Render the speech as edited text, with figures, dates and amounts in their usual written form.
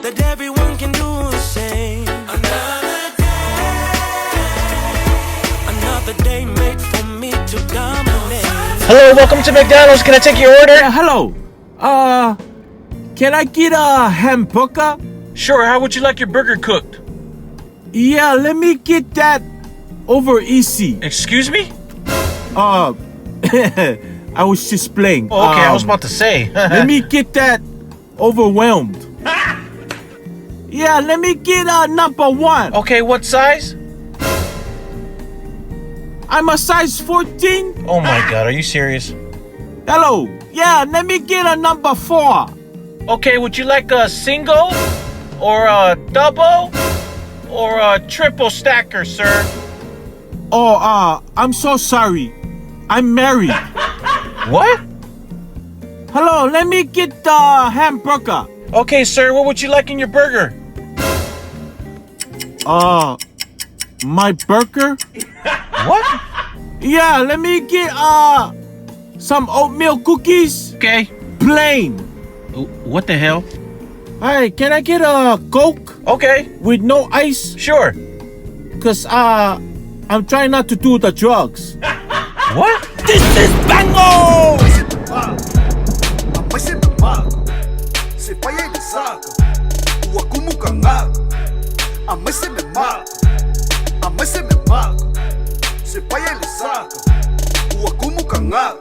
that everyone can do the same. Another day made for me to dominate. Hello, welcome to McDonald's. Can I take your order? Yeah, hello. Can I get a hamburger? Sure, how would you like your burger cooked? Yeah, let me get that over easy. Excuse me? I was just playing. Oh, okay, I was about to say. Let me get that overwhelmed. Yeah, let me get number 1. Okay, what size? I'm a size 14. Oh my god, are you serious? Hello. Yeah, let me get a number 4. Okay, would you like a single? Or a double? Or a triple stacker, sir? Oh, I'm so sorry. I'm married. What? Hello, let me get the hamburger. Okay, sir, what would you like in your burger? My burger? What? Yeah, let me get some oatmeal cookies. Okay. Plain. What the hell? Hey, can I get a Coke Okay, with no ice? sure. Cause I'm trying not to do the drugs. What? This is Bango! Amoy se me maga, se falla y le saca, uakumu kangaga. Amoy se me maga, se falla y le saca, uakumu kangaga.